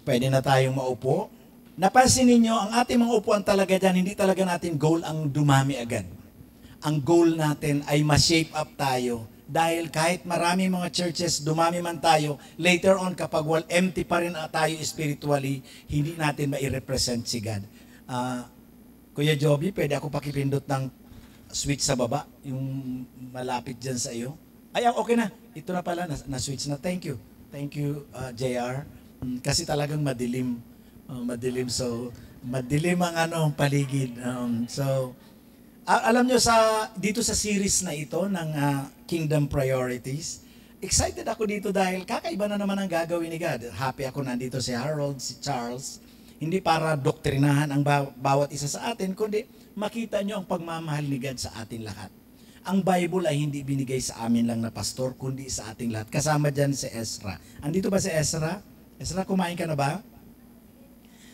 Pwede na tayong maupo. Napansin ninyo, ang ating mga upuan talaga dyan, hindi talaga natin goal ang dumami agad. Ang goal natin ay ma-shape up tayo. Dahil kahit marami mga churches, dumami man tayo, later on kapag empty pa rin tayo spiritually, hindi natin ma-represent si God. Kuya Joby, pwede ako pakipindot ng switch sa baba, yung malapit dyan sa iyo. Ay, okay na. Ito na pala, na-switch na. Thank you. Thank you, JR. Kasi talagang madilim. Madilim. So, madilim ang paligid. Alam nyo, dito sa series na ito ng Kingdom Priorities, excited ako dito dahil kakaiba na naman ang gagawin ni God. Happy ako nandito si Harold, si Charles. Hindi para doktrinahan ang bawat isa sa atin, kundi makita nyo ang pagmamahal ni God sa atin lahat. Ang Bible ay hindi binigay sa amin lang na pastor, kundi sa ating lahat. Kasama dyan si Ezra. Andito ba si Ezra? Ezra, kumain ka na ba?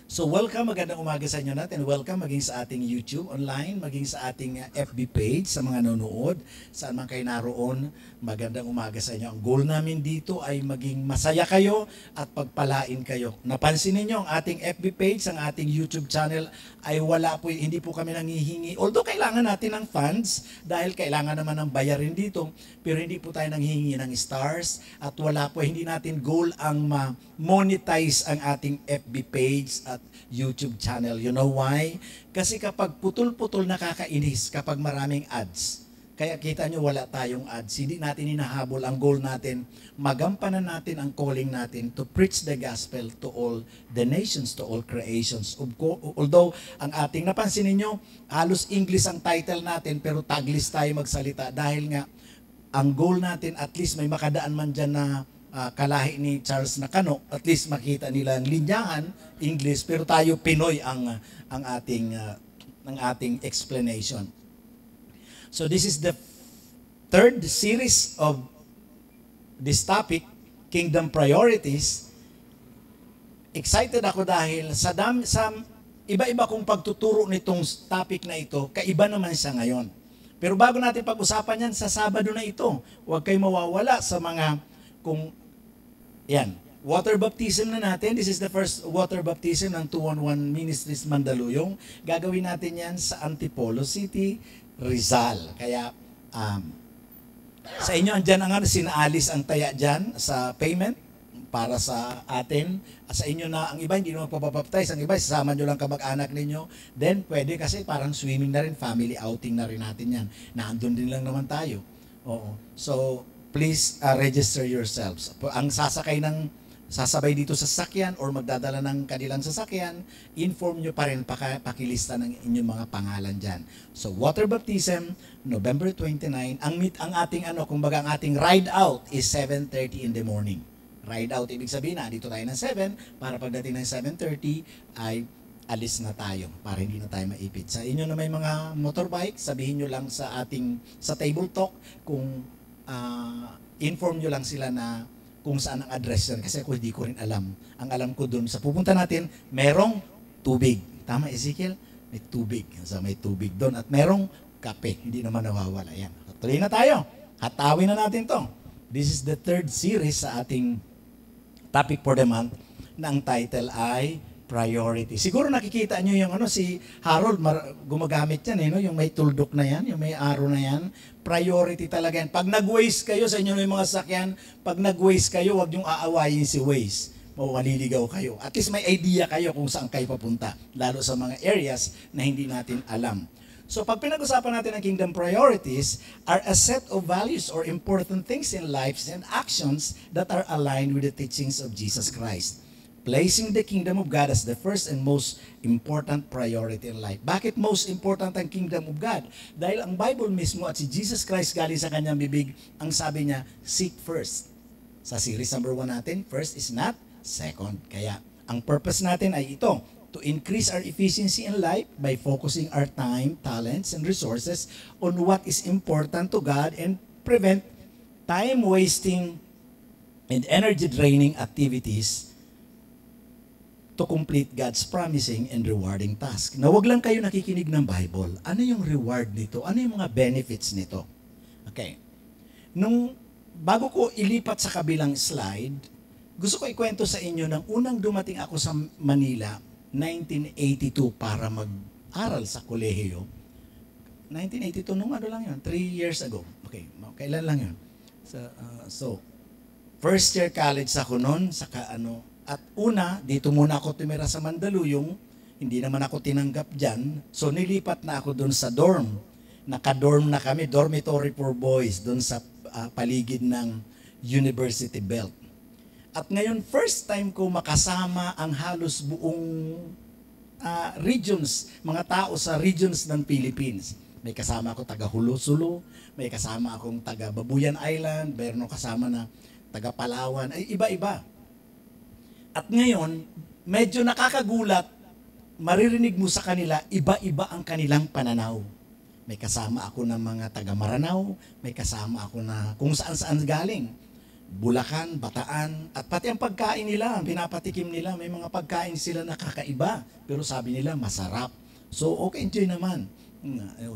So welcome, magandang umaga sa inyo natin. Welcome maging sa ating YouTube online, maging sa ating FB page, sa mga nanonood, saan man kayo naroon, magandang umaga sa inyo. Ang goal namin dito ay maging masaya kayo at pagpalain kayo. Napansin niyo ang ating FB page, ang ating YouTube channel ay wala po, hindi po kami nanghihingi. Although kailangan natin ng funds, dahil kailangan naman ng bayarin dito, pero hindi po tayo nanghihingi ng stars at wala po, hindi natin goal ang ma-monetize ang ating FB page at YouTube channel. You know why? Kasi kapag putol-putol nakakainis, kapag maraming ads, kaya kita nyo wala tayong ads, hindi natin hinahabol ang goal natin, magampanan natin ang calling natin to preach the gospel to all the nations, to all creations. Although, ang ating napansin ninyo, halos English ang title natin, pero Taglish tayo magsalita dahil nga, ang goal natin, at least may makadaan man dyan na kalahi ni Charles Nakano, at least makita nila ang linyahan, English, pero tayo Pinoy ang ating explanation. So this is the third series of this topic, Kingdom Priorities. Excited ako dahil sa iba-iba kong pagtuturo nitong topic na ito, kaiba naman siya ngayon. Pero bago natin pag-usapan yan, sa Sabado na ito, huwag kayo mawawala sa mga water baptism na natin. This is the first water baptism ng 211 Ministries Mandaluyong. Gagawin natin yan sa Antipolo City, Rizal. Kaya, sa inyo, andyan ang sinaalis ang taya dyan sa payment para sa atin. Sa inyo na, ang iba hindi naman papapaptize, ang iba sasama nyo lang kamag-anak ninyo. Then, pwede kasi parang swimming na rin, family outing na rin natin yan. Naandun din lang naman tayo. Oo. So, please register yourselves. Ang sasabay dito sa sasakyan or magdadala ng kanilang sasakyan, inform nyo pa rin, pakilista ng inyong mga pangalan dyan. So, water baptism, November 29. Ang ating kumbaga ang ating ride out is 7:30 in the morning. Ride out, ibig sabihin na, dito tayo ng 7, para pagdating ng 7:30 ay alis na tayo, para hindi na tayo maipit. Sa inyo na may mga motorbike, sabihin nyo lang sa table talk, kung inform nyo lang sila na kung saan ang address yan, kasi ako hindi ko rin alam. Ang alam ko dun, sa pupunta natin, merong tubig. Tama, Ezekiel? May tubig. So, may tubig doon. At merong kape. Hindi naman nawawala. Yan. Tuloy na tayo. Hatawin na natin to. This is the third series sa ating topic for the month na ang title ay Priority. Siguro nakikita nyo yung si Harold, gumagamit yan yung may tuldok na yan, yung may arrow na yan. Priority talaga yan. Pag nag-waste kayo sa inyo yung mga sakyan, pag nag-waste kayo, huwag yung aawayin si Waze. Maliligaw kayo. At least may idea kayo kung saan kayo papunta, lalo sa mga areas na hindi natin alam. So pag pinag-usapan natin ang kingdom priorities are a set of values or important things in lives and actions that are aligned with the teachings of Jesus Christ, placing the kingdom of God as the first and most important priority in life. Bakit most important ang kingdom of God? Dahil ang Bible mismo at si Jesus Christ galing sa kanyang bibig, ang sabi niya, seek first. Sa series number 1 natin, first is not second. Kaya ang purpose natin ay ito, to increase our efficiency in life by focusing our time, talents, and resources on what is important to God and prevent time-wasting and energy-draining activities to complete God's promising and rewarding task. Na wag lang kayo nakikinig ng Bible. Ano yung reward nito? Ano yung mga benefits nito? Okay. Bago ko ilipat sa kabilang slide, Gusto ko ikwento sa inyo nang unang dumating ako sa Manila, 1982 para mag-aral sa kolehiyo. 1982, nung ano lang yun, 3 years ago. Okay, kailan lang yun? So, first year college ako noon, saka ano, at una, dito muna ako tumira sa Mandaluyong, hindi naman ako tinanggap dyan, so nilipat na ako doon sa dorm. Naka-dorm na kami, dormitory for boys, doon sa paligid ng University Belt. At ngayon, first time ko makasama ang halos buong regions, mga tao sa regions ng Philippines. May kasama ako taga Hulo-Sulo, may kasama akong taga Babuyan Island, meron kasama na taga Palawan, ay iba-iba. At ngayon, medyo nakakagulat, maririnig mo sa kanila, iba-iba ang kanilang pananaw. May kasama ako ng mga taga Maranao, may kasama ako na kung saan-saan galing. Bulacan, Bataan, at pati ang pagkain nila, pinapatikim nila, may mga pagkain sila nakakaiba, pero sabi nila masarap. So okay, enjoy naman.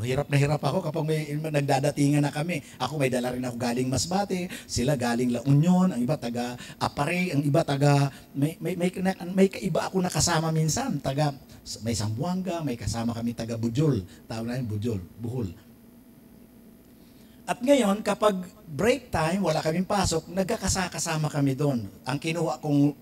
Hirap na hirap ako kapag may nagdadatingan na kami. Ako may dala rin ako galing Masbate, sila galing La Union, ang iba taga Apare, ang iba taga may kaiba ako nakasama minsan, taga may Zamboanga, may kasama kami taga Bujol, tawag namin Bujol, Bohol. At ngayon, kapag break time, wala kaming pasok, nagkakasama kami doon. Ang kinuha kong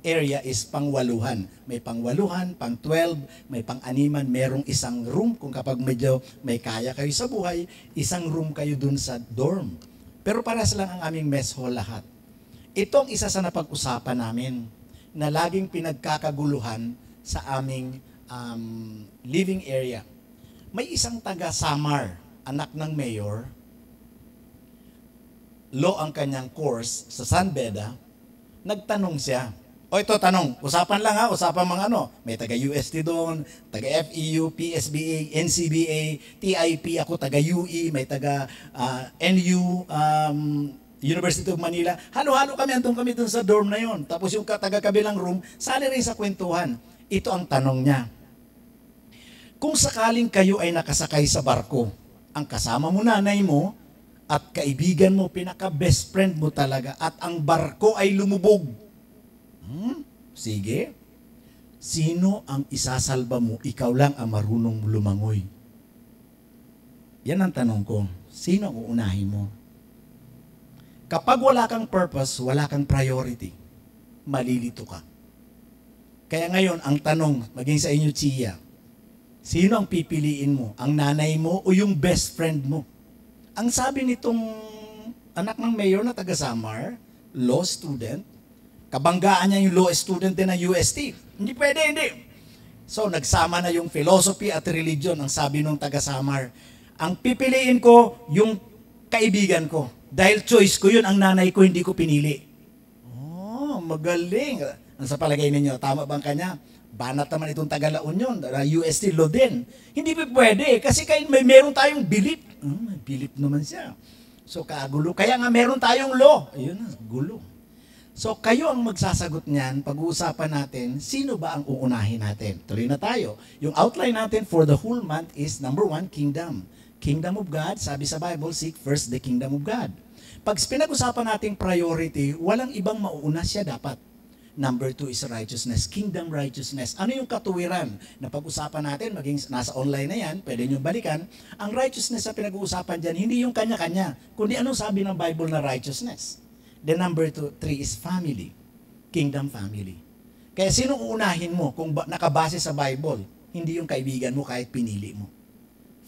area is pang-8. May pang-8, pang-12, may pang-6, merong isang room. Kung kapag medyo may kaya kayo sa buhay, isang room kayo doon sa dorm. Pero parehas lang ang aming mess hall lahat. Ito ang isa sa napag-usapan namin na laging pinagkakaguluhan sa aming living area. May isang taga Samar, anak ng mayor, law ang kanyang course sa San Beda, nagtanong siya. O ito tanong, usapan lang ha, usapan mga ano, may taga UST doon, taga FEU, PSBA, NCBA, TIP, ako taga UE, may taga NU, University of Manila. Halo-halo kami, andun kami doon sa dorm na yon. Tapos yung taga kabilang room, sali rin sa kwentuhan. Ito ang tanong niya. Kung sakaling kayo ay nakasakay sa barko, ang kasama mo nanay mo at kaibigan mo, pinaka-best friend mo talaga, at ang barko ay lumubog. Sige. Sino ang isasalba mo? Ikaw lang ang marunong lumangoy. Yan ang tanong ko. Sino ang uunahin mo? Kapag wala kang purpose, wala kang priority, malilito ka. Kaya ngayon, ang tanong, maging sa inyo, Chia, sino ang pipiliin mo? Ang nanay mo o yung best friend mo? Ang sabi nitong anak ng mayor na taga Samar, law student, kabanggaan niya yung law student din ng UST. Hindi pwede, hindi. So, nagsama na yung philosophy at religion, ang sabi nung taga Samar. Ang pipiliin ko, yung kaibigan ko. Dahil choice ko yun, ang nanay ko hindi ko pinili. Oh, magaling. Ang sa palagay ninyo, tama bang kanya? Banat naman itong taga La Union, UST law din. Hindi pwede, kasi meron tayong belief. May belief naman siya. So, kagulo. Kaya nga meron tayong law. Ayun na, gulo. So, kayo ang magsasagot niyan, pag-uusapan natin, sino ba ang uunahin natin? Tuloy na tayo. Yung outline natin for the whole month is, number 1, kingdom. Kingdom of God, sabi sa Bible, seek first the kingdom of God. Pag pinag-usapan natin priority, walang ibang mauuna, siya dapat. Number 2 is righteousness, kingdom righteousness. Ano yung katuwiran na pag-usapan natin, maging nasa online na yan, pwede nyo balikan. Ang righteousness na pinag-uusapan dyan, hindi yung kanya-kanya, kundi anong sabi ng Bible na righteousness. Then number 3 is family. Kingdom family. Kaya sinong uunahin mo kung nakabase sa Bible? Hindi yung kaibigan mo kahit pinili mo.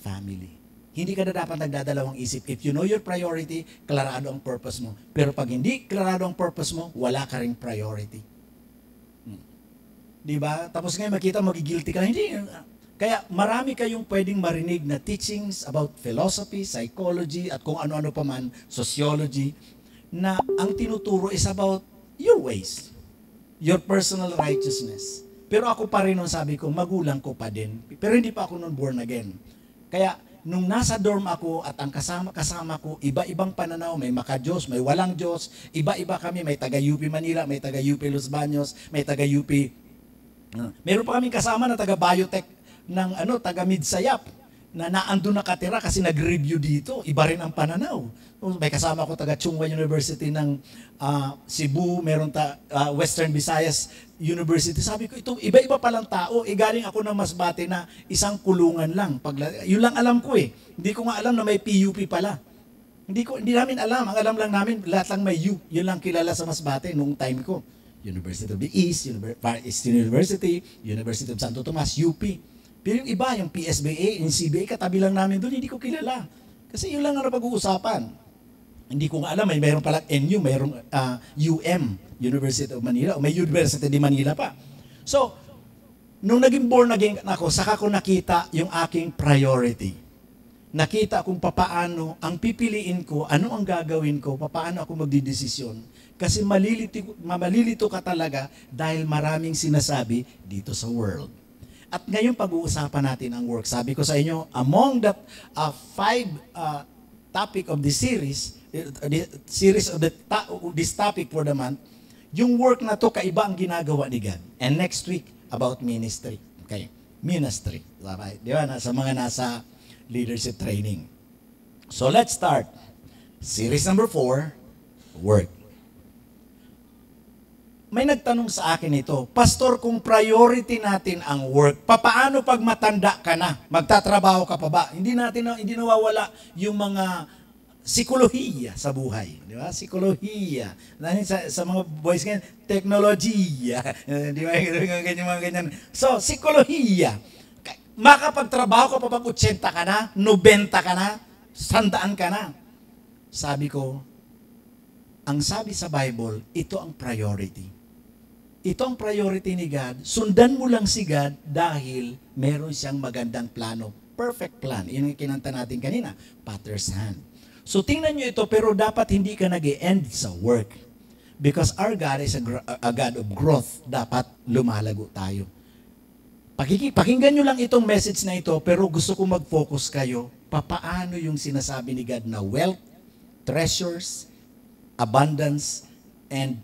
Family. Hindi ka na dapat nagdadalawang isip. If you know your priority, klarado ang purpose mo. Pero pag hindi klarado ang purpose mo, wala ka ring priority. Diba? Tapos ngayon makita magigilty ka. Hindi. Kaya marami kayong pwedeng marinig na teachings about philosophy, psychology, at kung ano-ano pa man, sociology, na ang tinuturo is about your ways, your personal righteousness. Pero ako pa rin nung sabi ko, magulang ko pa din. Pero hindi pa ako nung born again. Kaya nung nasa dorm ako at ang kasama ko, iba-ibang pananaw, may maka-Diyos, may walang Diyos, iba-iba kami, may taga-UP Manila, may taga-UP Los Baños, may taga-UP. Meron pa kaming kasama na taga-biotech ng taga-Midsayap. na naandun nakatira kasi nag-review dito. Iba rin ang pananaw. May kasama ko taga Chungwa University ng Cebu, meron Western Visayas University. Sabi ko, ito iba-iba palang tao. Galing ako ng Masbate na isang kulungan lang. Yun lang alam ko eh. Hindi ko nga alam na may PUP pala. Hindi namin alam. Ang alam lang namin, lahat lang may U. Yun lang kilala sa Masbate noong time ko. University of the East, Far Eastern University, University of Santo Tomas, UP. Pero yung iba, yung PSBA, yung CBA, katabi lang namin doon, hindi ko kilala. Kasi yun lang ang napag-uusapan. Hindi ko nga alam, mayroon palang NU, mayroong University of Manila, o may University de Manila pa. So, nung naging born again ako, saka ko nakita yung aking priority. Nakita kung papaano ang pipiliin ko, ano ang gagawin ko, papaano ako magdidesisyon. Kasi malilito ka talaga dahil maraming sinasabi dito sa world. At ngayon pag-uusapan natin ang work. Sabi ko sa inyo, among the 5 topic of the series of this topic for the month, yung work na to kaiba ang ginagawa ni God. And next week, about ministry. Okay, ministry. Di ba? Sa mga nasa leadership training. So let's start. Series number 4, work. May nagtanong sa akin ito, Pastor, kung priority natin ang work, papaano pag matanda ka na? Magtatrabaho ka pa ba? Hindi nawawala yung mga psikolohiya sa buhay. Di ba? Psikolohiya. Dahil sa mga boys ngayon, teknolohiya. Di ba? Ganyan. So, psikolohiya. Makapagtrabaho ka pa pag 80 ka na, 90 ka na, 100 ka na. Sabi ko, ang sabi sa Bible, ito ang priority. Ito ang priority ni God. Sundan mo lang si God dahil meron siyang magandang plano. Perfect plan. Yun yung kinanta natin kanina. Potter's hand. So tingnan nyo ito, pero dapat hindi ka nag-e-end sa work. Because our God is a God of growth. Dapat lumalago tayo. Pakinggan nyo lang itong message na ito, pero gusto ko mag-focus kayo. Papaano yung sinasabi ni God na wealth, treasures, abundance, and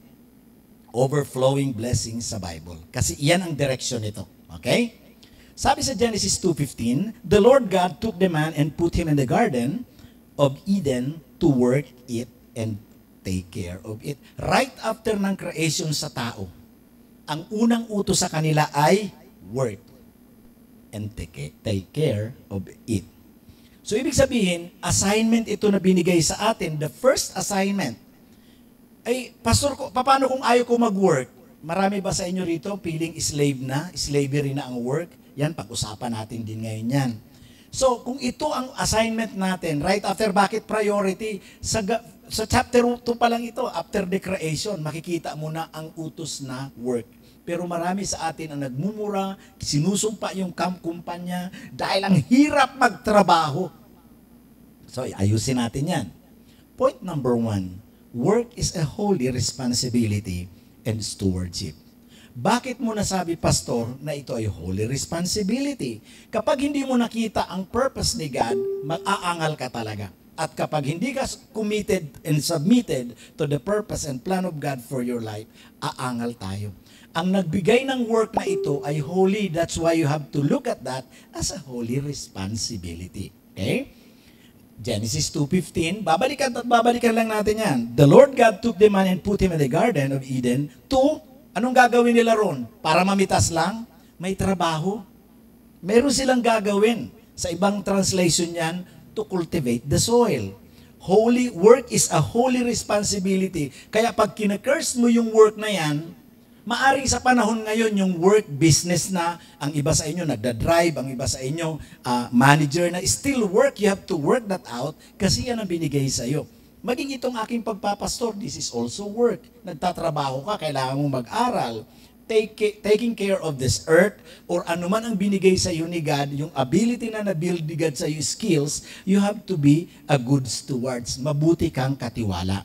overflowing blessings sa Bible. Kasi iyan ang direction nito. Okay? Sabi sa Genesis 2:15, the Lord God took the man and put him in the garden of Eden to work it and take care of it. Right after ng creation sa tao, ang unang utos sa kanila ay work and take care of it. So ibig sabihin, assignment ito na binigay sa atin. The first assignment ay, Pastor, paano kung ayaw ko mag-work? Marami ba sa inyo rito feeling slave na? Slavery na ang work? Yan, pag-usapan natin din ngayon yan. So, kung ito ang assignment natin, right after, bakit priority? Sa chapter 2 pa lang ito, after the creation, makikita mo na ang utos na work. Pero marami sa atin ang nagmumura, sinusumpa yung kumpanya, dahil ang hirap magtrabaho. So, ayusin natin yan. Point number 1, work is a holy responsibility and stewardship. Bakit mo nasabi, Pastor, na ito ay holy responsibility? Kapag hindi mo nakita ang purpose ni God, mag-aangal ka talaga. At kapag hindi ka committed and submitted to the purpose and plan of God for your life, aangal tayo. Ang nagbigay ng work na ito ay holy. That's why you have to look at that as a holy responsibility. Okay? Genesis 2:15, babalikan lang natin yan. The Lord God took the man and put him in the garden of Eden to, anong gagawin nila ron? Para mamitas lang? May trabaho. Meron silang gagawin. Sa ibang translation yan, to cultivate the soil. Holy work is a holy responsibility. Kaya pag kinakurse mo yung work na yan, maaring sa panahon ngayon, yung work business na, ang iba sa inyo nagda-drive, ang iba sa inyo manager na, still work, you have to work that out kasi yan ang binigay sa iyo. Maging itong aking pagpapastor, this is also work. Nagtatrabaho ka, kailangan mong mag-aral. Taking care of this earth or anuman ang binigay sa iyo ni God, yung ability na na-build ni God sa iyo, skills, you have to be a good stewards. Mabuti kang katiwala.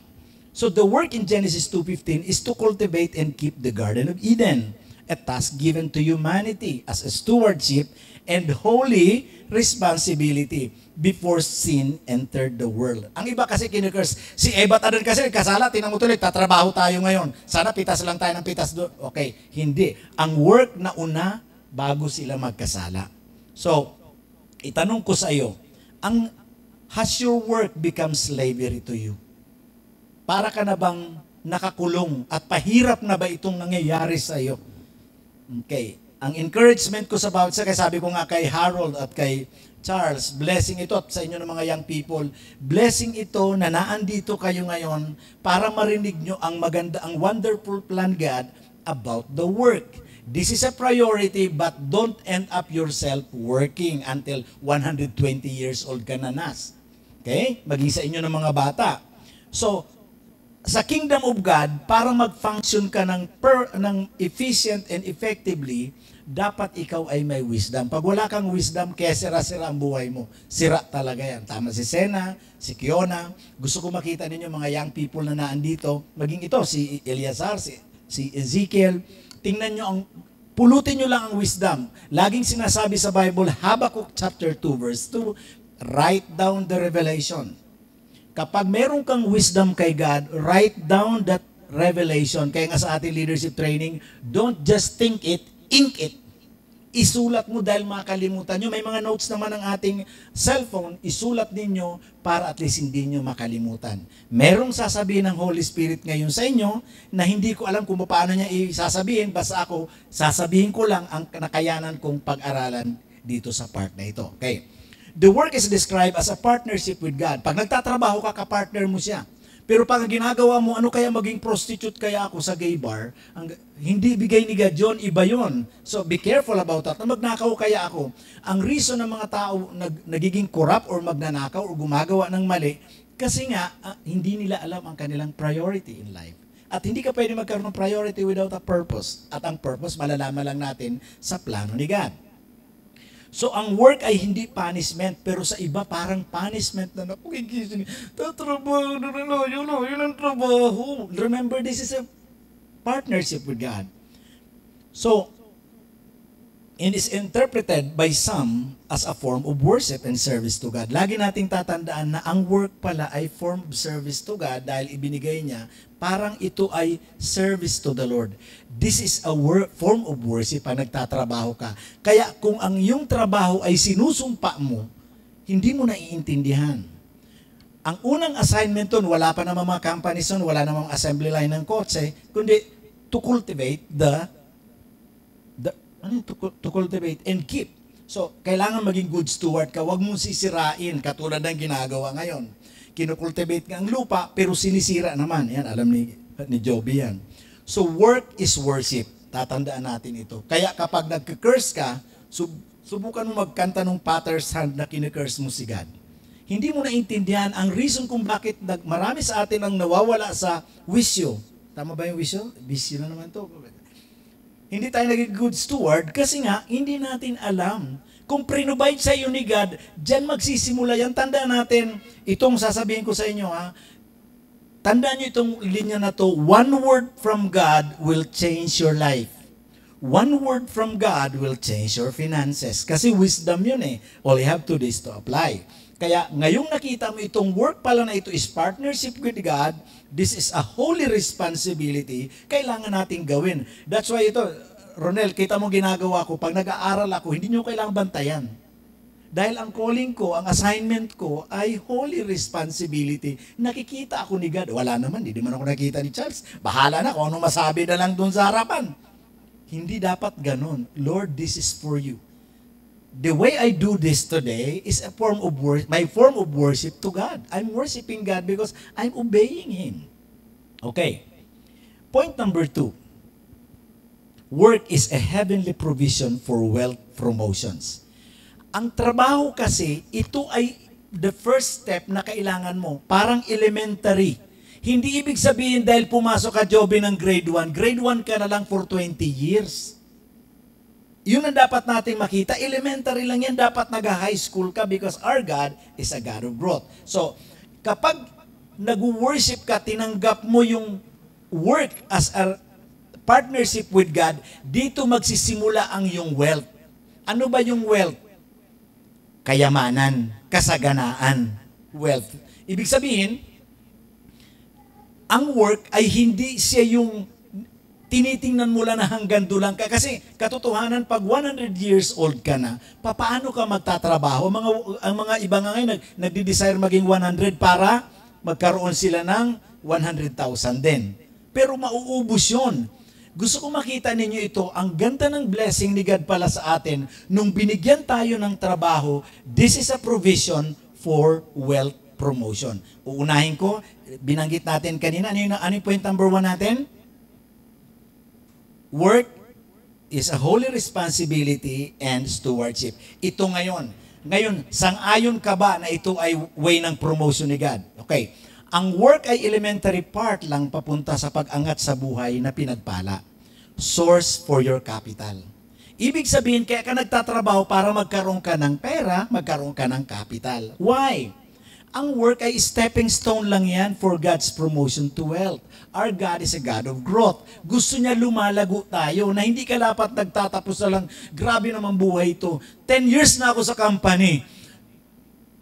So the work in Genesis 2:15 is to cultivate and keep the Garden of Eden, a task given to humanity as a stewardship and holy responsibility before sin entered the world. Ang iba kasi kinukurs, si Eva at Adan kasi kasala, tinang mo tuloy, tatrabaho tayo ngayon. Sana pitas lang tayo ng pitas doon. Okay, hindi. Ang work na una bago sila magkasala. So, Itanong ko sa iyo, has your work become slavery to you? Para ka na bang nakakulong at pahirap na ba itong nangyayari sa iyo? Okay. Ang encouragement ko sa bawat isa, kaya sabi ko nga kay Harold at kay Charles, blessing ito at sa inyo ng mga young people, blessing ito na naandito kayo ngayon para marinig nyo ang maganda, ang wonderful plan God about the work. This is a priority, but don't end up yourself working until 120 years old ka na nas. Okay? Maging sa inyo ng mga bata. So, sa kingdom of God, para mag-function ka ng efficient and effectively, dapat ikaw ay may wisdom. Pag wala kang wisdom, kaya sira-sira ang buhay mo. Sira talaga yan. Tama si Sena, si Kiona. Gusto ko makita ninyo mga young people na naandito. Maging ito, si Eliazar, si Ezekiel. Tingnan nyo pulutin nyo lang ang wisdom. Laging sinasabi sa Bible, Habakkuk chapter 2 verse 2, write down the revelation. Kapag meron kang wisdom kay God, write down that revelation. Kaya nga sa ating leadership training, don't just think it, ink it. Isulat mo dahil makalimutan nyo. May mga notes naman ng ating cellphone, isulat ninyo para at least hindi nyo makalimutan. Merong sasabihin ng Holy Spirit ngayon sa inyo na hindi ko alam kung paano niya isasabihin, basta ako, sasabihin ko lang ang nakayanan kong pag-aralan dito sa part na ito. Okay. The work is described as a partnership with God. Pag nagtatrabaho ka, kapartner mo siya. Pero pag ginagawa mo, ano kaya maging prostitute kaya ako sa gay bar, hindi bigay ni God yun, iba yun. So be careful about that. Na magnakaw kaya ako. Ang reason ng mga tao nagiging corrupt or magnanakaw or gumagawa ng mali, kasi nga, hindi nila alam ang kanilang priority in life. At hindi ka pwede magkaroon ng priority without a purpose. At ang purpose, malalaman lang natin sa plano ni God. So, ang work ay hindi punishment, pero sa iba parang punishment na napukigising. Tatrabaho na yun ang trabaho. Remember, this is a partnership with God. So, it is interpreted by some as a form of worship and service to God. Lagi nating tatandaan na ang work pala ay form of service to God dahil ibinigay niya, parang ito ay service to the Lord. This is a form of worship pag nagtatrabaho ka. Kaya kung ang iyong trabaho ay sinusumpa mo, hindi mo naiintindihan. Ang unang assignment nun, wala pa naman mga companies nun, wala namang assembly line ng kotse, kundi to cultivate to cultivate and keep. So, kailangan maging good steward ka. Huwag mong sisirain katulad ng ginagawa ngayon. Kinukultivate nga ang lupa, pero sinisira naman. Yan, alam ni Joby yan. So, work is worship. Tatandaan natin ito. Kaya kapag nagka-curse ka, subukan mo magkanta ng Potter's Hand na kine-curse mo si God. Hindi mo naintindihan ang reason kung bakit marami sa atin ang nawawala sa wisyo. Tama ba yung wisyo? Wisyo na naman to. Hindi tayo naging good steward kasi nga, hindi natin alam. Kung prinobide sa iyo ni God, dyan magsisimula yan. Tandaan natin, itong sasabihin ko sa inyo ha, tandaan nyo itong linya na to, one word from God will change your life. One word from God will change your finances. Kasi wisdom yun eh. All you have to do is to apply. Kaya ngayong nakita mo itong work pala na ito is partnership with God, this is a holy responsibility, kailangan nating gawin. That's why ito, Ronel, kita mo ginagawa ko, pag nag-aaral ako, hindi nyo kailangang bantayan. Dahil ang calling ko, ang assignment ko ay holy responsibility. Nakikita ako ni God. Wala naman, hindi naman ako nakita ni Charles. Bahala na kung ano masabi na lang dun sa harapan. Hindi dapat ganun. Lord, this is for you. The way I do this today is a form of worship, my form of worship to God. I'm worshiping God because I'm obeying Him. Okay. Point number 2. Work is a heavenly provision for wealth promotions. Ang trabaho kasi, ito ay the first step na kailangan mo. Parang elementary. Hindi ibig sabihin dahil pumasok ka, Joby, ng grade 1. Grade 1 ka na lang for 20 years. Yun ang dapat nating makita. Elementary lang yan. Dapat nag-high school ka because our God is a God of growth. So, kapag nag-worship ka, tinanggap mo yung work as a partnership with God, dito magsisimula ang yung wealth. Ano ba yung wealth? Kayamanan, kasaganaan, wealth. Ibig sabihin, ang work ay hindi siya yung tinitingnan mo lang na hanggang dulang ka. Kasi katotohanan, pag 100 years old ka na, paano ka magtatrabaho? Ang mga iba nga ngayon, nagdi-desire maging 100 para magkaroon sila ng 100,000 din. Pero mauubos yun. Gusto ko makita ninyo ito, ang ganda ng blessing ni God pala sa atin, nung binigyan tayo ng trabaho, this is a provision for wealth promotion. Uunahin ko, binanggit natin kanina, ano yung point number 1 natin? Work is a holy responsibility and stewardship. Ito ngayon. Ngayon, sang-ayon ka ba na ito ay way ng promotion ni God? Okay. Ang work ay elementary part lang papunta sa pag-angat sa buhay na pinagpala. Source for your capital. Ibig sabihin, kaya ka nagtatrabaho para magkaroon ka ng pera, magkaroon ka ng capital. Why? Ang work ay stepping stone lang yan for God's promotion to wealth. Our God is a God of growth. Gusto niya lumalago tayo na hindi ka dapat nagtatapos na lang, grabe naman buhay ito. 10 years na ako sa company,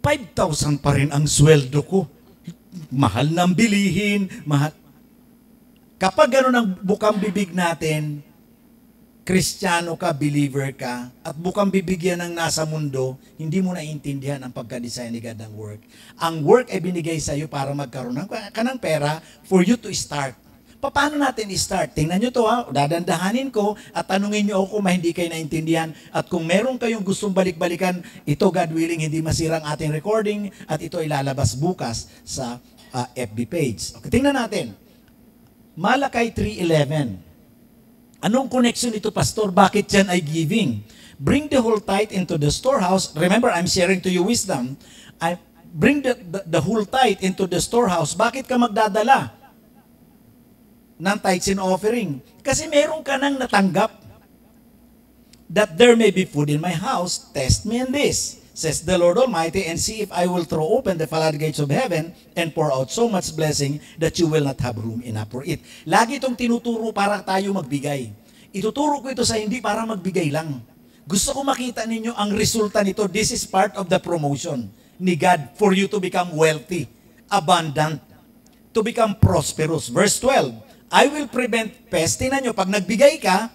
5,000 pa rin ang sweldo ko. Mahal ng bilihin, mahal. Kapag gano'n ang bukang bibig natin, Kristiyano ka, believer ka, at bukang bibigyan ng nasa mundo, hindi mo naiintindihan ang pagka-design ni God ng work. Ang work ay binigay sa iyo para magkaroon ka ng pera for you to start. Paano natin i-start? Tingnan nyo to ha, dadandahanin ko at tanungin nyo ako kung hindi kayo naintindihan. At kung meron kayong gustong balik-balikan, ito God willing, hindi masirang ating recording at ito ilalabas bukas sa FB page. Okay, tingnan natin. Malakay 3:11. Anong connection ito, Pastor? Bakit yan ay giving? Bring the whole tithe into the storehouse. Remember, I'm sharing to you wisdom. Bring the whole tithe into the storehouse. Bakit ka magdadala ng tithes and offering? Kasi meron ka nang natanggap. That there may be food in my house, test me in this, says the Lord Almighty, and see if I will throw open the floodgates of heaven and pour out so much blessing that you will not have room enough for it. Lagi itong tinuturo para tayo magbigay. Ituturo ko ito sa hindi para magbigay lang. Gusto ko makita ninyo ang resulta nito. This is part of the promotion ni God for you to become wealthy, abundant, to become prosperous. Verse 12, I will prevent pest. Tingnan nyo, pag nagbigay ka,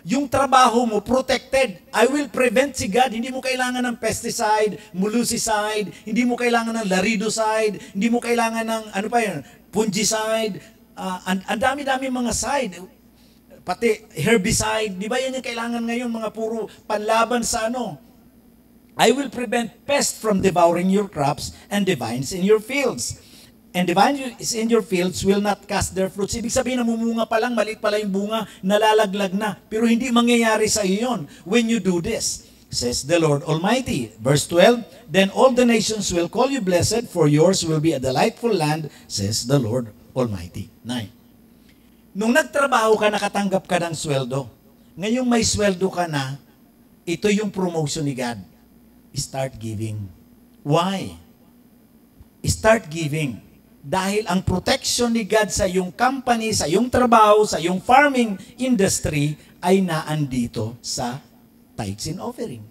yung trabaho mo protected. I will prevent si God. Hindi mo kailangan ng pesticide, molusicide, hindi mo kailangan ng laridocide, hindi mo kailangan ng, ano pa yun, fungicide, ang dami-dami mga side, pati herbicide, di ba yan yung kailangan ngayon, mga puro panlaban sa ano. I will prevent pests from devouring your crops and the vines in your fields. And the vines in your fields will not cast their fruits. Ibig sabihin, namumunga pa lang, maliit pala yung bunga, nalalaglag na. Pero hindi mangyayari sa iyo yun when you do this, says the Lord Almighty. Verse 12, then all the nations will call you blessed, for yours will be a delightful land, says the Lord Almighty. 9. Nung nagtrabaho ka, nakatanggap ka ng sweldo. Ngayong may sweldo ka na, ito yung promotion ni God. Start giving. Why? Start giving. Dahil ang protection ni God sa iyong company, sa iyong trabaho, sa iyong farming industry ay naandito sa tithes and offering.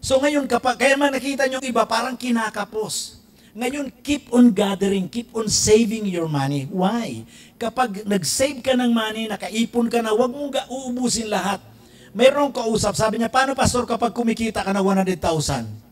So ngayon, kaya man nakita nyo iba, parang kinakapos. Ngayon, keep on gathering, keep on saving your money. Why? Kapag nag-save ka ng money, nakaipon ka na, huwag mong uubusin lahat. Mayroong kausap, sabi niya, paano Pastor kapag kumikita ka na 100,000?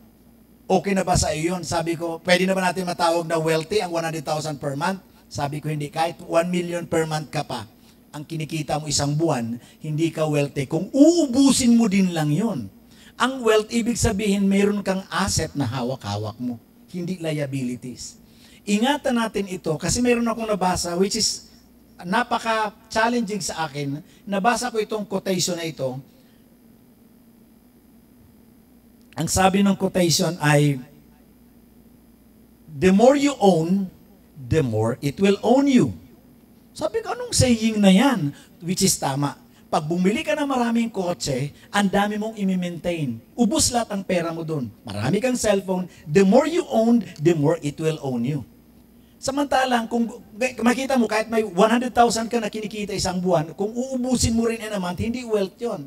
Okay na ba sa iyo yun? Sabi ko, pwede na ba natin matawag na wealthy ang 100,000 per month? Sabi ko, hindi. Kahit 1 million per month ka pa, ang kinikita mo isang buwan, hindi ka wealthy. Kung uubusin mo din lang yun. Ang wealth, ibig sabihin, mayroon kang asset na hawak-hawak mo. Hindi liabilities. Ingatan natin ito kasi mayroon akong nabasa which is napaka-challenging sa akin. Nabasa ko itong quotation na ito. Ang sabi ng quotation ay, the more you own, the more it will own you. Sabi ko, anong saying na yan? Which is tama. Pag bumili ka ng maraming kotse, ang dami mong i-maintain. Ubus lahat ang pera mo doon. Marami kang cellphone. The more you own, the more it will own you. Samantalang, kung makita mo, kahit may 100,000 ka na kinikita isang buwan, kung uubusin mo rin in a month, hindi wealth yun.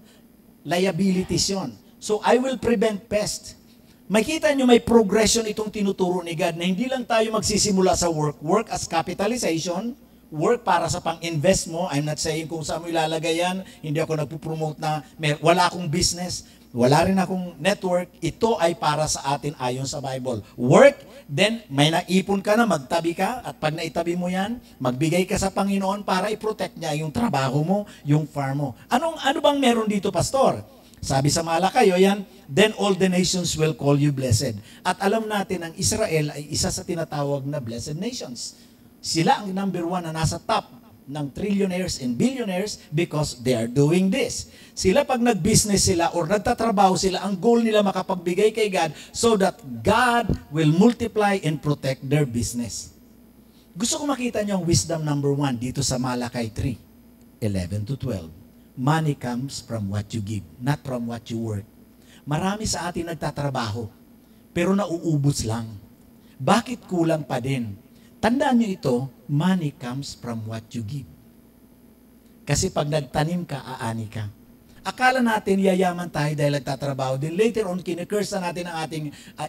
Liabilities yun. So, I will prevent pest. Makita nyo may progression itong tinuturo ni God na hindi lang tayo magsisimula sa work as capitalization, work para sa pang-invest mo. I'm not saying kung saan mo ilalagay yan. Hindi ako nagpo-promote na wala akong business, wala rin akong network. Ito ay para sa atin ayon sa Bible. Work, then may naipon ka na, magtabi ka, at pag naitabi mo yan, magbigay ka sa Panginoon para i-protect niya yung trabaho mo, yung farm mo. Ano bang meron dito, Pastor? Sabi sa Malakay, yan, then all the nations will call you blessed. At alam natin, ang Israel ay isa sa tinatawag na blessed nations. Sila ang number one na nasa top ng trillionaires and billionaires because they are doing this. Sila pag nag-business sila or nagtatrabaho sila, ang goal nila makapagbigay kay God so that God will multiply and protect their business. Gusto ko makita niyo ang wisdom number 1 dito sa Malakay 3:11 to 12. Money comes from what you give, not from what you work. Marami sa atin nagtatrabaho, pero nauubos lang. Bakit kulang pa din? Tandaan niyo ito, money comes from what you give. Kasi pag nagtanim ka, aani ka. Akala natin yayaman tayo dahil nagtatrabaho din. Later on, kinikurse na natin ang ating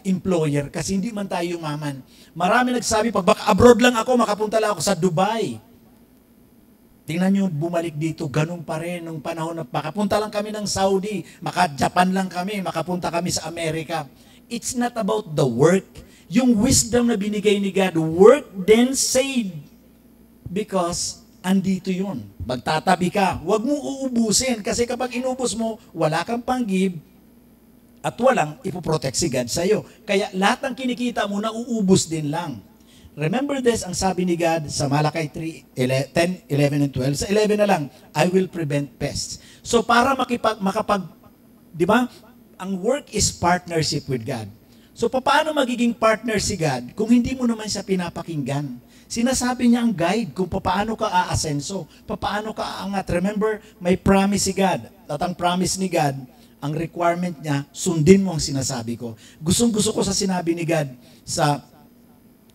employer kasi hindi man tayo yumaman. Marami nagsabi, pag baka abroad lang ako, makapunta lang ako sa Dubai. Tingnan nyo, bumalik dito, ganun pa rin nung panahon na makapunta lang kami ng Saudi, maka-Japan lang kami, makapunta kami sa Amerika. It's not about the work. Yung wisdom na binigay ni God, work then save. Because andito yun. Magtatabi ka. Huwag mo uubusin kasi kapag inubos mo, wala kang pang-give at walang ipoprotect si God sa'yo. Kaya lahat ng kinikita mo, nauubos din lang. Remember this, ang sabi ni God sa Malakay 3, 10, 11, and 12. Sa 11 na lang, I will prevent pests. So para di ba? Ang work is partnership with God. So paano magiging partner si God kung hindi mo naman siya pinapakinggan? Sinasabi niya ang guide kung paano ka aasenso, paano ka aangat. Remember, may promise si God. At ang promise ni God, ang requirement niya, sundin mo ang sinasabi ko. Gustong-gusto ko sa sinabi ni God sa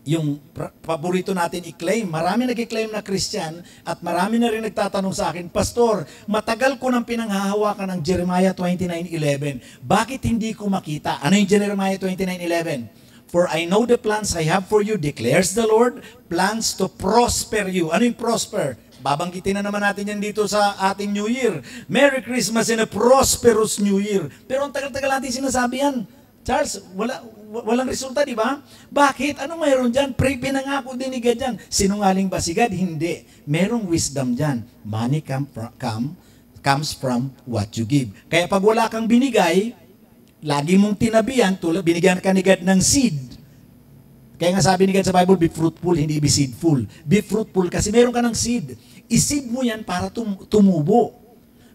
yung paborito natin i-claim. Marami nag-i-claim na Christian at marami na rin nagtatanong sa akin, Pastor, matagal ko nang pinanghahawakan ng Jeremiah 29:11. Bakit hindi ko makita? Ano yung Jeremiah 29:11? For I know the plans I have for you, declares the Lord, plans to prosper you. Ano yung prosper? Babanggitin na naman natin yan dito sa ating New Year. Merry Christmas and a prosperous New Year. Pero ang tagal-tagal natin sinasabi yan. Charles, walang resulta, di ba? Bakit? Anong mayroon dyan? Pinangako din ni God dyan. Sinungaling ba si God? Hindi. Merong wisdom dyan. Money comes from what you give. Kaya pag wala kang binigay, lagi mong tinabihan, binigyan ka ni God ng seed. Kaya nga sabi ni God sa Bible, be fruitful, hindi be seedful. Be fruitful kasi meron ka ng seed. I-seed mo yan para tumubo.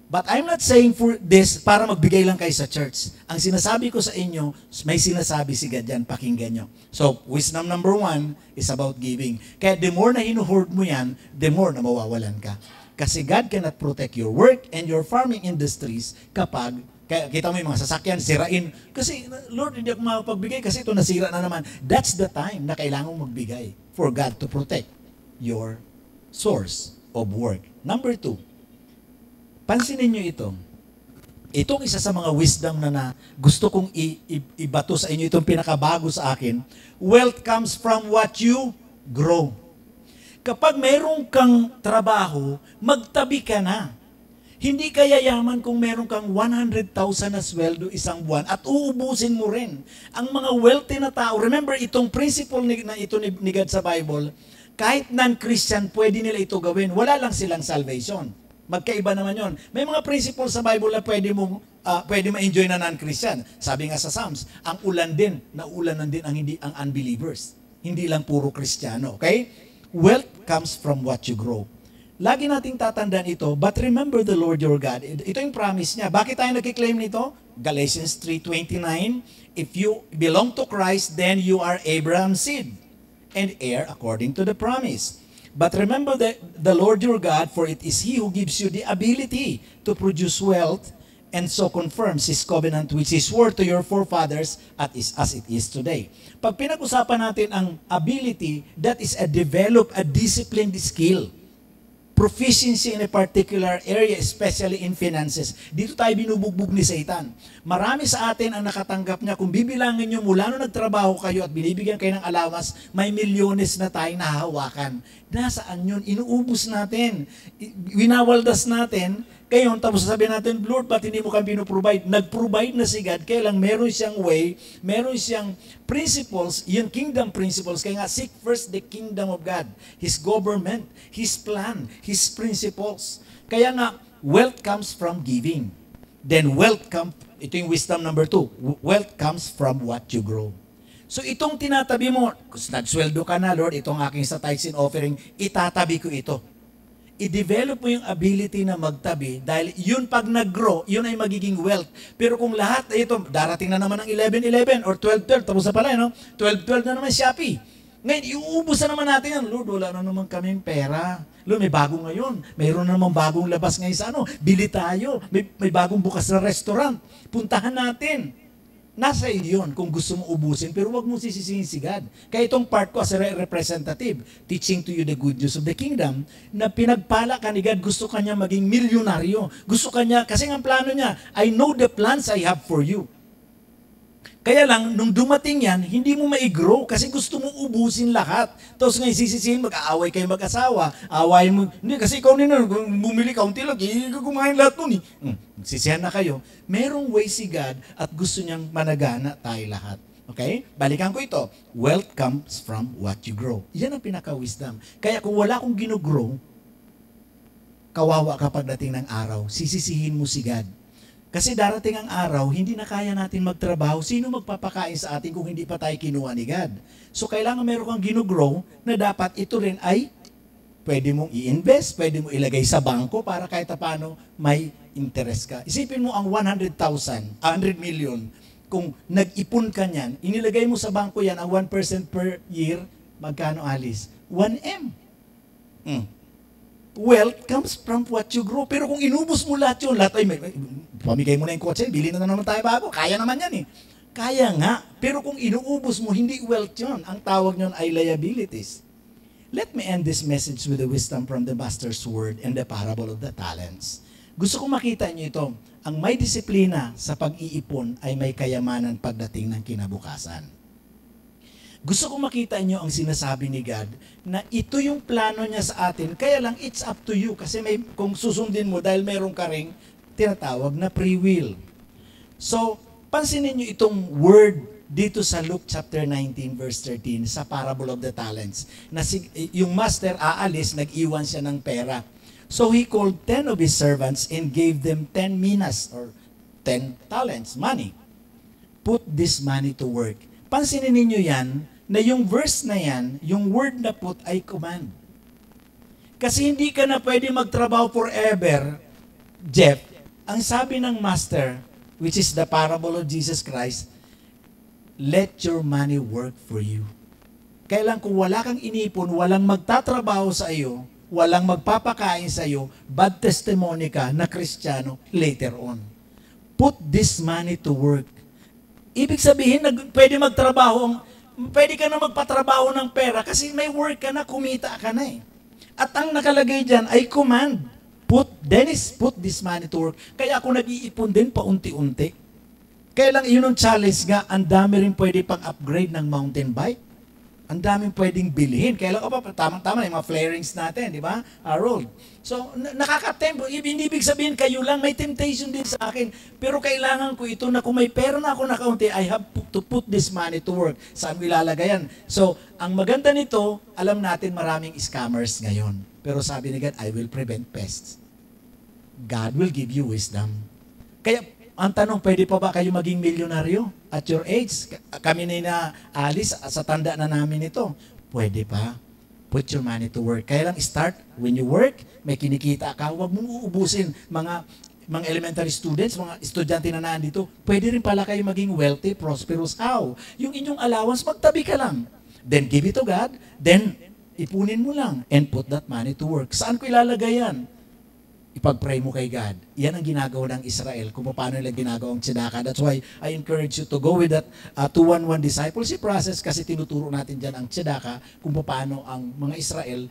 But I'm not saying for this para magbigay lang kayo sa church. Ang sinasabi ko sa inyo, may sinasabi si God yan, pakinggan nyo. So, wisdom number 1 is about giving. Kaya the more na hinuhoard mo yan, the more na mawawalan ka. Kasi God cannot protect your work and your farming industries kapag, kaya kita mo yung mga sasakyan, sirain. Kasi, Lord, hindi ako makapagbigay kasi ito nasira na naman. That's the time na kailangan magbigay for God to protect your source of work. Number 2, pansinin nyo ito. Itong isa sa mga wisdom na gusto kong ibato sa inyo, itong pinakabago sa akin. Wealth comes from what you grow. Kapag mayroon kang trabaho, magtabi ka na. Hindi ka yayaman kung mayroon kang 100,000 na sweldo isang buwan at uubusin mo rin. Ang mga wealthy na tao, remember itong principle na ito ni God sa Bible, kahit non-Christian, pwede nila ito gawin. Wala lang silang salvation. Magkaiba naman yon. May mga principles sa Bible na pwede ma-enjoy na non-Christian. Sabi nga sa Psalms, ang ulan din, naulanan din ang unbelievers. Hindi lang puro Kristiyano. Okay? Wealth comes from what you grow. Lagi nating tatandaan ito, but remember the Lord your God. Ito yung promise niya. Bakit tayo nagkiklaim nito? Galatians 3:29, if you belong to Christ, then you are Abraham's seed and heir according to the promise. But remember the Lord your God, for it is He who gives you the ability to produce wealth and so confirms His covenant which He swore to your forefathers as it is today. Pag pinag-usapan natin ang ability, that is a disciplined skill. proficiency in a particular area, especially in finances. Dito tayo binubugbog ni Satan. Marami sa atin ang nakatanggap niya. Kung bibilangin nyo mula nung nagtrabaho kayo at binibigyan kayo ng allowance, may milyones na tayong nahahawakan. Nasaan yun? Inuubos natin. Winawaldas natin. Ngayon, tapos sasabihin natin, Lord, ba't hindi mo kami pinoprovide? Nag-provide na si God, kaya lang meron siyang way, meron siyang principles, yung kingdom principles. Kaya nga, seek first the kingdom of God, His government, His plan, His principles. Kaya nga, wealth comes from giving. Then wealth comes, ito yung wisdom number 2, wealth comes from what you grow. So itong tinatabi mo, nagsweldo ka na, Lord, itong aking sa tithes and offering, itatabi ko ito. I-develop mo yung ability na magtabi dahil yun pag nag-grow, yun ay magiging wealth. Pero kung lahat ito, darating na naman ang 11-11 or 12-12, tapos na pala, no? 12-12 na naman Shopee. Ngayon, iuubos na naman natin yan. Lord, wala na naman kaming pera. Lord, may bago ngayon. Mayroon na naman bagong labas ngayon sa ano. Bili tayo. May bagong bukas na restaurant. Puntahan natin. Nasa iyo yun kung gusto mong ubusin, pero wag mong sisisihin si God. Kaya itong part ko as a representative, teaching to you the good news of the kingdom, na pinagpala ka ni God, gusto kanya maging milyonaryo. Gusto kanya, kasi ang plano niya, I know the plans I have for you. Kaya lang, nung dumating yan, hindi mo ma-grow kasi gusto mo ubusin lahat. Tapos ngayon sisisihin, mag-aaway kayo mag-asawa, awayin mo, hindi, kasi ikaw nila, bumili kaunti lang, kumain lahat nun eh. Sisihan na kayo. Merong way si God at gusto niyang managana tayo lahat. Okay? Balikan ko ito. Wealth comes from what you grow. Yan ang pinaka-wisdom. Kaya kung wala akong ginugrow, kawawa ka pagdating ng araw, sisisihin mo si God. Kasi darating ang araw, hindi na kaya natin magtrabaho. Sino magpapakain sa atin kung hindi pa tayo kinuha ni God? So kailangan meron kang ginugrow na dapat ito rin ay pwede mong i-invest, pwede mong ilagay sa bangko para kahit paano may interest ka. Isipin mo ang 100 million, kung nag-ipon ka niyan, inilagay mo sa bangko yan, ang 1% per year, magkano alis? 1M. Wealth comes from what you grow. Pero kung inubos mo lahat yun, lahat ay, pamigay mo na yung kotse, bili na naman tayo bago. Kaya naman yan eh. Kaya nga. Pero kung inuubos mo, hindi wealth yun. Ang tawag yun ay liabilities. Let me end this message with the wisdom from the Master's Word and the parable of the talents. Gusto kong makita niyo ito. Ang may disiplina sa pag-iipon ay may kayamanan pagdating ng kinabukasan. Gusto kong makita niyo ang sinasabi ni God na ito yung plano niya sa atin. Kaya lang, it's up to you. Kasi kung susundin mo, dahil mayroon ka ring tinatawag na free will. So, pansinin niyo itong word dito sa Luke chapter 19 verse 13 sa parable of the talents. Na yung master aalis, nag-iwan siya ng pera. So, he called 10 of his servants and gave them 10 minas or 10 talents, money. Put this money to work. Pansinin ninyo yan, na yung verse na yan, yung word na put ay command. Kasi hindi ka na pwede magtrabaho forever, Jeff. Ang sabi ng Master, which is the parable of Jesus Christ, let your money work for you. Kailan kung wala kang inipon, walang magtatrabaho sa iyo, walang magpapakain sa iyo, bad testimony ka na Kristiyano later on. Put this money to work. Ibig sabihin, pwede magtrabaho, pwede ka na magpatrabaho ng pera kasi may work ka na, kumita ka na eh. At ang nakalagay dyan ay command. Put this money to work. Kaya ako nag-iipon din paunti-unti. Kaya lang yun ang challenge nga, ang dami rin pwede pang-upgrade ng mountain bike. Ang daming pwedeng bilhin. Kaya lang, tamang-tama yung mga flarings natin, di ba? Harold. So, nakaka-tempo. Ibig sabihin, kayo lang, may temptation din sa akin. Pero kailangan ko ito na kung may pera na ako na kaunti, I have to put this money to work. Saan ko ilalagay yan? So, ang maganda nito, alam natin maraming scammers ngayon. Pero sabi ni God, I will prevent pests. God will give you wisdom. Kaya, ang tanong, pwede pa ba kayo maging milyonaryo at your age? Kami na alis sa tanda na namin ito. Pwede pa. Put your money to work. Kaya lang start, when you work, may kinikita ka, huwag mong uubusin mga elementary students, mga estudyante na nandito. Pwede rin pala kayo maging wealthy, prosperous. How? Yung inyong allowance, magtabi ka lang. Then give it to God, then ipunin mo lang and put that money to work. Saan ko ilalagay yan? ipag-pray mo kay God. Yan ang ginagawa ng Israel kung paano nila ginagawa ang tzedakah. That's why I encourage you to go with that 2-1-1 discipleship process kasi tinuturo natin dyan ang tzedakah kung paano ang mga Israel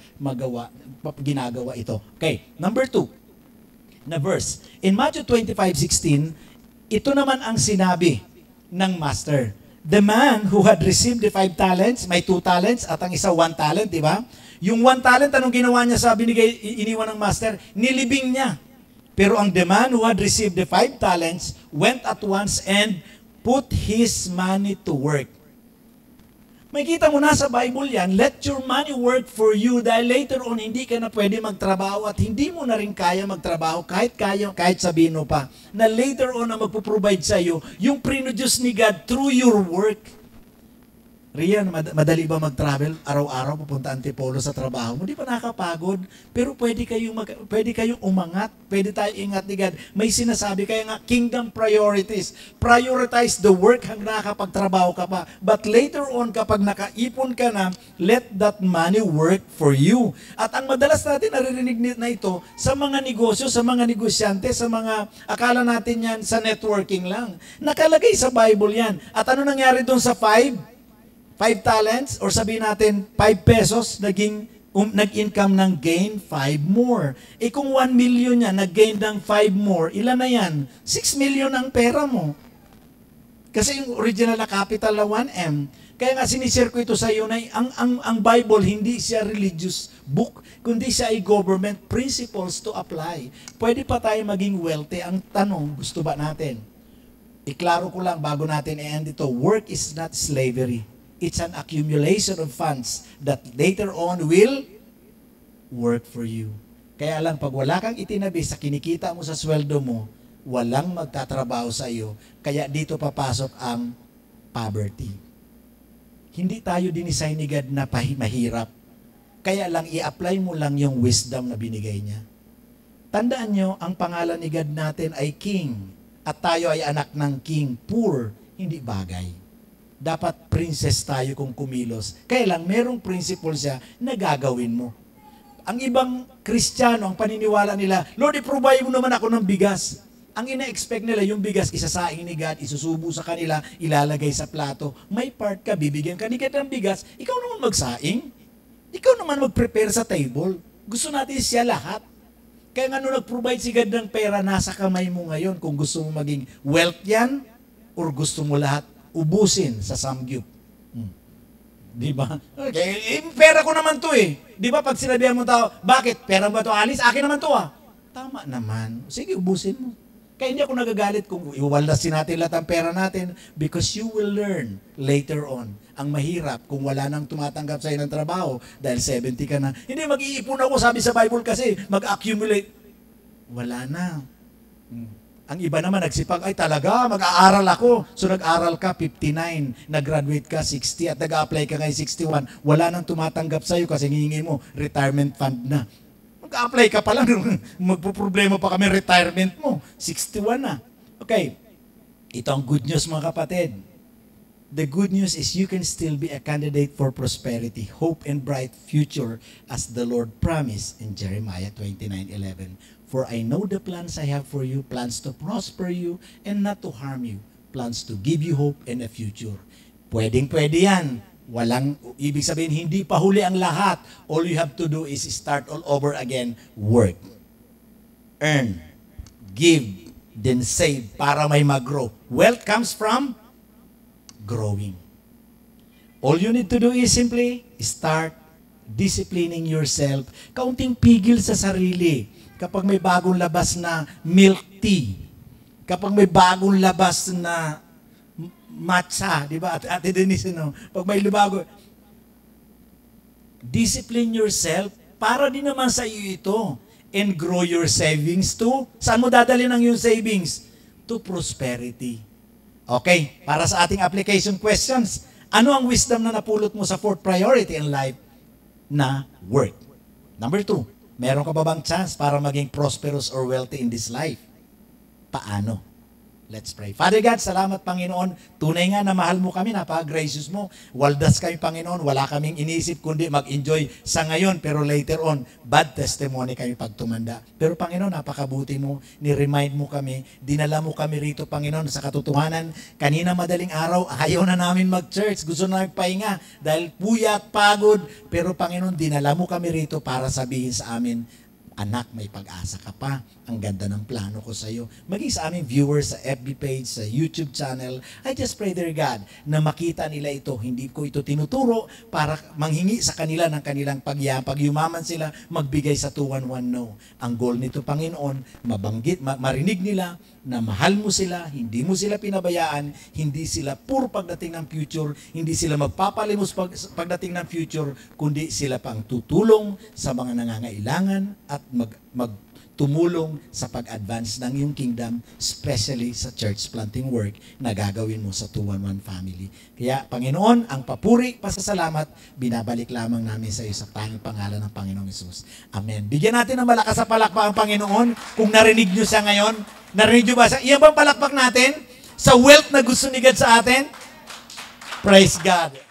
ginagawa ito. Okay, number 2 na verse. In Matthew 25:16, ito naman ang sinabi ng master. The man who had received the 5 talents, may 2 talents at ang isa 1 talent, di ba? Yung 1 talent, anong ginawa niya sa iniwan ng master? Nilibing niya. Pero ang the man who had received the 5 talents went at once and put his money to work. Makikita mo na sa Bible yan, let your money work for you dahil later on hindi ka na pwede magtrabaho at hindi mo na rin kaya magtrabaho kahit sabihin mo pa na later on na magpo-provide sa iyo yung produce ni God through your work. Rian, madali ba mag-travel araw-araw pupunta Antipolo sa trabaho mo? Di pa nakakapagod, pero pwede kayong umangat, pwede tayo ingat ni God. May sinasabi kaya nga, kingdom priorities. Prioritize the work hanggang nakakapagtrabaho ka pa. But later on, kapag nakaipon ka na, let that money work for you. At ang madalas natin naririnig na ito sa mga negosyo, sa mga negosyante, sa mga akala natin yan sa networking lang. Nakalagay sa Bible yan. At ano nangyari doon sa 5 talents, or sabihin natin 5 pesos, nag-income ng gain 5 more. Eh kung 1 million niya, nag-gain ng 5 more, ilan na yan? 6 million ang pera mo. Kasi yung original na capital na 1M. Kaya nga sinishare ko ito sa iyo na ang Bible hindi siya religious book, kundi siya ay government principles to apply. Pwede pa tayo maging wealthy. Ang tanong, gusto ba natin? Iklaro ko lang bago natin i-end ito, work is not slavery. It's an accumulation of funds that later on will work for you. Kaya lang, pag wala kang itinabi sa kinikita mo sa sweldo mo, walang magtatrabaho sa iyo. Kaya dito papasok ang poverty. Hindi tayo dinisign ni God na mahirap. Kaya lang, i-apply mo lang yung wisdom na binigay niya. Tandaan nyo, ang pangalan ni God natin ay King. At tayo ay anak ng King. Poor, hindi bagay. Dapat princess tayo kung kumilos. Kaya lang, merong principle siya na gagawin mo. Ang ibang Kristiyano, ang paniniwala nila, Lord, i-provide mo naman ako ng bigas. Ang ina-expect nila, yung bigas, isasaing ni God, isusubo sa kanila, ilalagay sa plato. May part ka, bibigyan ka ni God ng bigas, ikaw naman magsaing. Ikaw naman mag-prepare sa table. Gusto natin siya lahat. Kaya nga nung nag-provide si God ng pera, nasa kamay mo ngayon kung gusto mo maging wealth yan, or gusto mo lahat ubusin sa samgyup. Di ba? Okay, pera ko naman to eh. Di ba pag sinabihan mo tao, bakit? Pera ba to, Alice? Akin naman to ah. Tama naman. Sige, ubusin mo. Kaya hindi ako nagagalit kung iwalasin natin lahat ang pera natin because you will learn later on. Ang mahirap kung wala nang tumatanggap sa'yo ng trabaho dahil 70 ka na. Hindi, mag-iipon ako, sabi sa Bible kasi, mag-accumulate. Wala na. Ang iba naman nagsipag, ay talaga, mag-aaral ako. So nag-aral ka, 59. Nag-graduate ka, 60. At nag-apply ka ngayon, 61. Wala nang tumatanggap sa'yo kasi hihingi mo, retirement fund na. Mag-apply ka pa lang, magpo-problema pa kami retirement mo. 61 na. Okay. Ito ang good news mga kapatid. The good news is you can still be a candidate for prosperity, hope, and bright future as the Lord promised in Jeremiah 29:11. For I know the plans I have for you, plans to prosper you and not to harm you, plans to give you hope and a future. Pwedeng-pwede yan. Walang, ibig sabihin, hindi pa huli ang lahat. All you have to do is start all over again. Work. Earn. Give. Then save para may mag-grow. Wealth comes from growing. All you need to do is simply start disciplining yourself. Kaunting pigil sa sarili. Kapag may bagong labas na milk tea, kapag may bagong labas na matcha, di ba? Ate Denise, no? Pag may bago, discipline yourself para din naman sa iyo ito. And grow your savings to, saan mo dadalhin ang yung savings? To prosperity. Okay, para sa ating application questions, ano ang wisdom na napulot mo sa 4th priority in life na work? Number 2, meron ka ba bang chance para maging prosperous or wealthy in this life? Paano? Let's pray. Father God, salamat Panginoon. Tunay nga na mahal mo kami, napaka-gracious mo. Waldas kami Panginoon, wala kaming inisip kundi mag-enjoy sa ngayon, pero later on, bad testimony kami pag tumanda. Pero Panginoon, napakabuti mo, ni-remind mo kami, dinala mo kami rito Panginoon sa katotohanan. Kanina madaling araw, ayaw na namin mag-church, gusto na magpahinga dahil puyat, pagod. Pero Panginoon, dinala mo kami rito para sabihin sa amin, anak, may pag-asa ka pa. Ang ganda ng plano ko sa iyo. Maging sa aming viewers sa FB page, sa YouTube channel, I just pray, dear God, na makita nila ito. Hindi ko ito tinuturo para manghingi sa kanila ng kanilang pag yumaman sila, magbigay sa 211 no. Ang goal nito, Panginoon, mabanggit, marinig nila na mahal mo sila, hindi mo sila pinabayaan, hindi sila puro pagdating ng future, hindi sila magpapalimos pagdating ng future, kundi sila pang tutulong sa mga nangangailangan at magtumulong sa pag-advance ng iyong kingdom, especially sa church planting work na gagawin mo sa 211 family. Kaya, Panginoon, ang papuri, pasasalamat, binabalik lamang namin sa iyo sa tanging pangalan ng Panginoong Hesus. Amen. Bigyan natin ng malakas sa palakpak ang Panginoon. Kung narinig nyo siya ngayon, narinig nyo ba siya? Iyan bang palakpak natin? Sa wealth na gusto ni God sa atin? Praise God.